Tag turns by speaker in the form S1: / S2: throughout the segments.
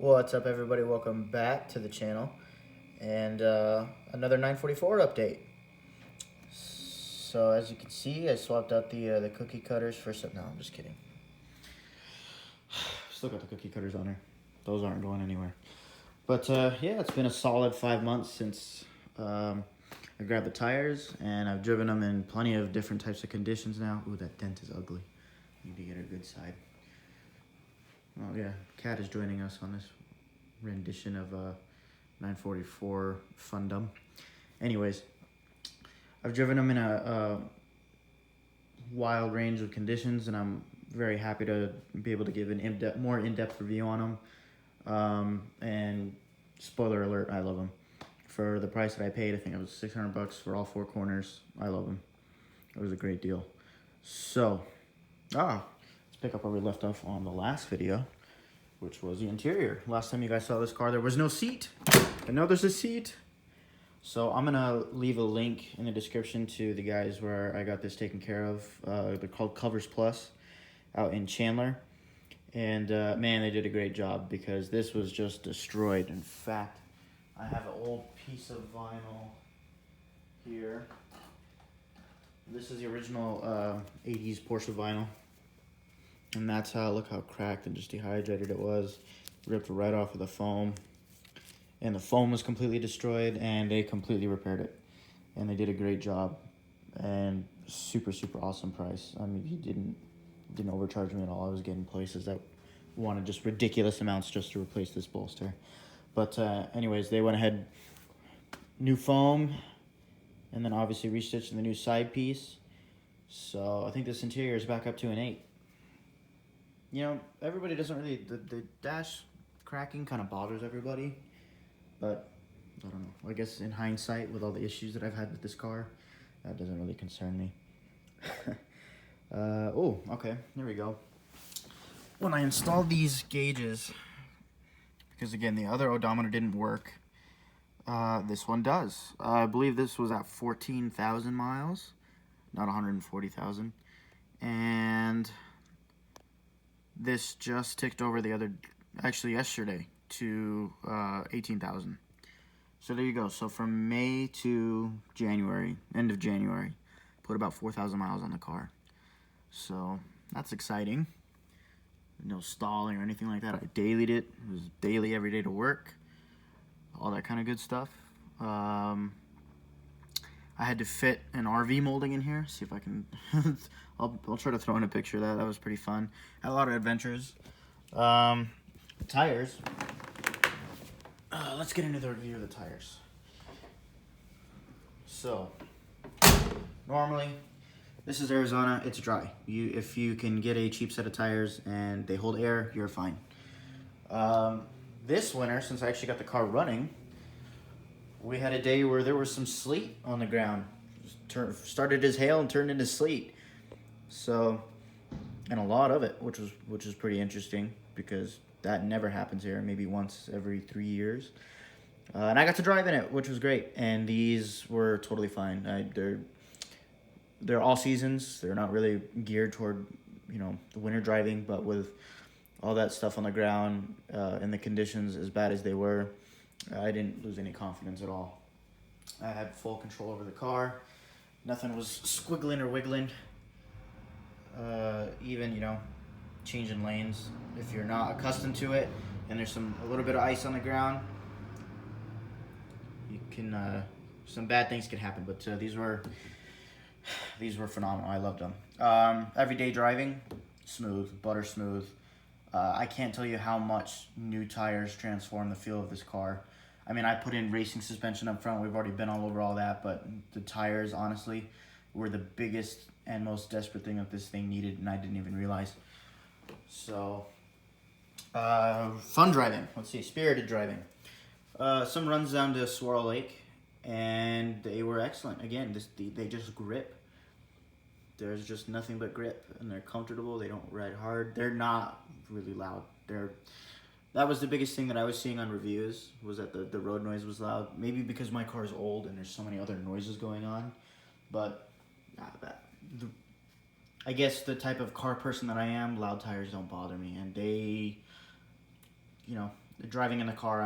S1: What's up, everybody? Welcome back to the channel and another 944 update. So as you can see, I swapped out the cookie cutters for some. No, I'm just kidding. Still got the cookie cutters on there. Those aren't going anywhere. But yeah, it's been a solid 5 months since I grabbed the tires, and I've driven them in plenty of different types of conditions now. Ooh, that dent is ugly. Need to get her good side. Oh yeah, Kat is joining us on this rendition of 944 Fundum. Anyways, I've driven them in a wild range of conditions, and I'm very happy to be able to give an more in-depth review on them. And spoiler alert, I love them. For the price that I paid, I think it was $600 for all four corners. I love them. It was a great deal. So, let's pick up where we left off on the last video, which was the interior. Last time you guys saw this car, there was no seat. And now there's a seat. So I'm gonna leave a link in the description to the guys where I got this taken care of. They're called Covers Plus out in Chandler. And man, they did a great job because this was just destroyed. In fact, I have an old piece of vinyl here. This is the original 80s Porsche vinyl. And that's how, look how cracked and just dehydrated it was. Ripped right off of the foam. And the foam was completely destroyed, and they completely repaired it. And they did a great job. And super, super awesome price. I mean, he didn't overcharge me at all. I was getting places that wanted just ridiculous amounts just to replace this bolster. But anyways, they went ahead, new foam, and then obviously restitched the new side piece. So I think this interior is back up to an 8. You know, everybody doesn't really, the dash cracking kind of bothers everybody, but I don't know. I guess in hindsight, with all the issues that I've had with this car, that doesn't really concern me. Oh, okay, there we go. When I installed these gauges, because again, the other odometer didn't work, this one does. I believe this was at 14,000 miles, not 140,000, and this just ticked over yesterday to 18,000. So there you go. So from May to January, end of January, put about 4,000 miles on the car. So that's exciting. No stalling or anything like that. I dailied it. It was daily every day to work. All that kind of good stuff. I had to fit an RV molding in here. See if I can. I'll try to throw in a picture of that. That was pretty fun. Had a lot of adventures. The tires. Let's get into the review of the tires. So, normally, this is Arizona. It's dry. If you can get a cheap set of tires and they hold air, you're fine. This winter, since I actually got the car running, we had a day where there was some sleet on the ground. Started as hail and turned into sleet. So, and a lot of it, which was pretty interesting because that never happens here. Maybe once every 3 years. And I got to drive in it, which was great. And these were totally fine. They're all seasons. They're not really geared toward, the winter driving, but with all that stuff on the ground and the conditions as bad as they were, I didn't lose any confidence at all. I had full control over the car. Nothing was squiggling or wiggling. Even, changing lanes. If you're not accustomed to it and there's a little bit of ice on the ground, you can, some bad things can happen. But these were phenomenal. I loved them. Everyday driving, smooth, butter smooth. I can't tell you how much new tires transform the feel of this car. I mean, I put in racing suspension up front. We've already been all over all that, but the tires, honestly, were the biggest and most desperate thing that this thing needed, and I didn't even realize. So, fun driving. Let's see, spirited driving. Some runs down to Swirl Lake, and they were excellent. Again, they just grip. There's just nothing but grip, and they're comfortable. They don't ride hard. They're not really loud. That was the biggest thing that I was seeing on reviews, was that the road noise was loud. Maybe because my car is old and there's so many other noises going on. But I guess the type of car person that I am, loud tires don't bother me. And you know, driving in the car,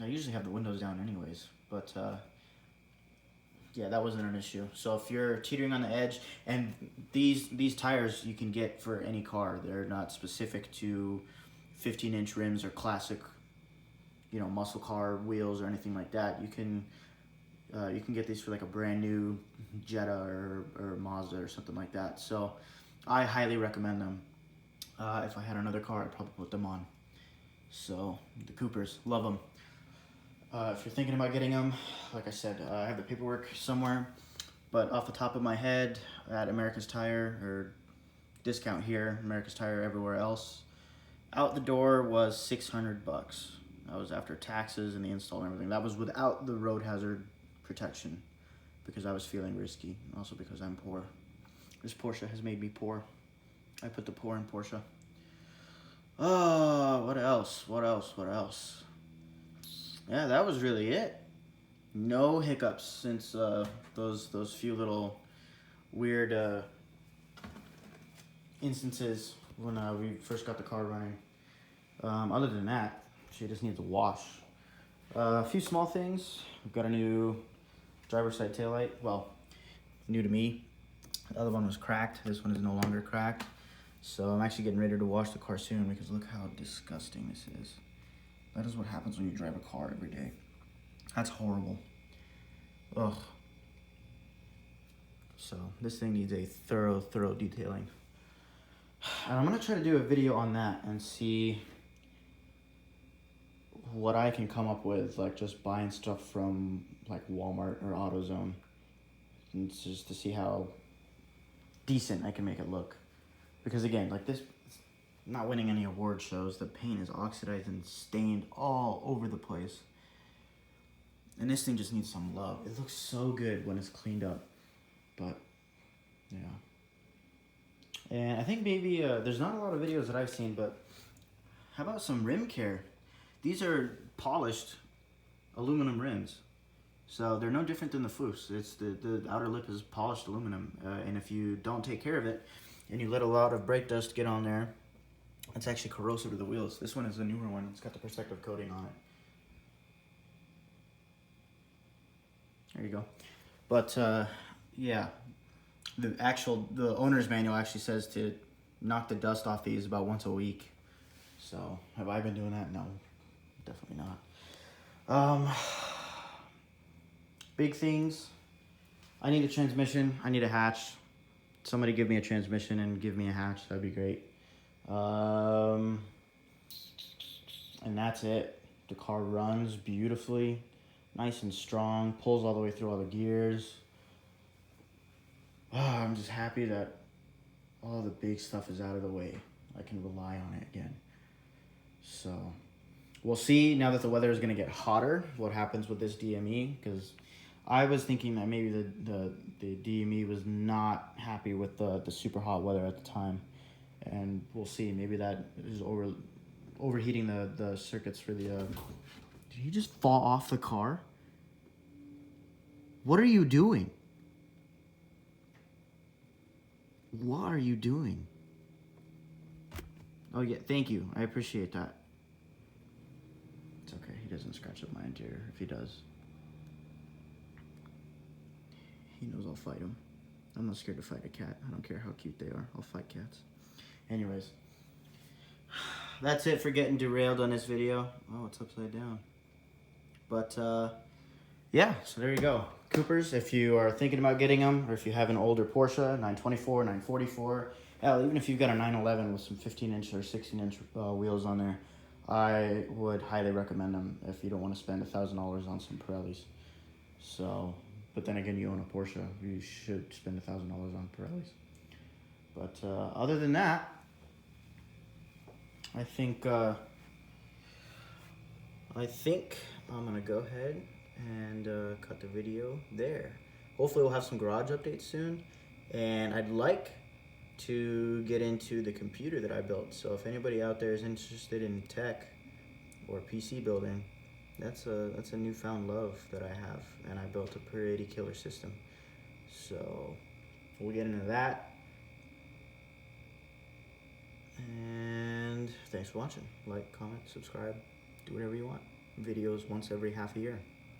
S1: I usually have the windows down anyways, but yeah, that wasn't an issue. So if you're teetering on the edge, and these tires you can get for any car, they're not specific to 15-inch rims or classic, muscle car wheels or anything like that. You can get these for like a brand new Jetta or Mazda or something like that. So I highly recommend them. If I had another car, I'd probably put them on. So the Coopers, love them. If you're thinking about getting them, like I said, I have the paperwork somewhere, but off the top of my head, at America's Tire, or discount here, America's Tire everywhere else, out the door was $600. That was after taxes and the install and everything. That was without the road hazard protection, because I was feeling risky, also because I'm poor. This Porsche has made me poor. I put the poor in Porsche. Oh, what else? Yeah, that was really it. No hiccups since those few little weird instances when we first got the car running. Other than that, she just needs a wash. A few small things. We've got a new driver's side taillight. Well, new to me. The other one was cracked. This one is no longer cracked. So I'm actually getting ready to wash the car soon, because look how disgusting this is. That is what happens when you drive a car every day. That's horrible. Ugh. So this thing needs a thorough detailing. And I'm gonna try to do a video on that and see what I can come up with, like just buying stuff from like Walmart or AutoZone, and just to see how decent I can make it look. Because again, like this, not winning any award shows. The paint is oxidized and stained all over the place. And this thing just needs some love. It looks so good when it's cleaned up. But, yeah. And I think maybe, there's not a lot of videos that I've seen, but how about some rim care? These are polished aluminum rims. So they're no different than the Foose. It's the outer lip is polished aluminum. And if you don't take care of it, and you let a lot of brake dust get on there, it's actually corrosive to the wheels. This one is a newer one. It's got the protective coating on it. There you go. But yeah, the owner's manual actually says to knock the dust off these about once a week. So have I been doing that? No, definitely not. Big things. I need a transmission. I need a hatch. Somebody give me a transmission and give me a hatch. That'd be great. And that's it. The car runs beautifully, nice and strong, pulls all the way through all the gears. I'm just happy that all the big stuff is out of the way. I can rely on it again. So we'll see now that the weather is going to get hotter, what happens with this DME, because I was thinking that maybe the DME was not happy with the super hot weather at the time. And we'll see. Maybe that is overheating the circuits for the... Did he just fall off the car? What are you doing? What are you doing? Oh, yeah. Thank you. I appreciate that. It's okay. He doesn't scratch up my interior. If he does, he knows I'll fight him. I'm not scared to fight a cat. I don't care how cute they are. I'll fight cats. Anyways, that's it for getting derailed on this video. Oh, it's upside down. But, yeah, so there you go. Coopers, if you are thinking about getting them, or if you have an older Porsche, 924, 944, hell, even if you've got a 911 with some 15-inch or 16-inch wheels on there, I would highly recommend them if you don't want to spend $1,000 on some Pirellis. So, but then again, you own a Porsche, you should spend $1,000 on Pirellis. But other than that, I think I'm gonna go ahead and cut the video there. Hopefully we'll have some garage updates soon, and I'd like to get into the computer that I built. So if anybody out there is interested in tech or PC building, that's a newfound love that I have, and I built a Per 80 killer system. So we'll get into that. And And thanks for watching. Like, comment, subscribe, do whatever you want. Videos once every half a year.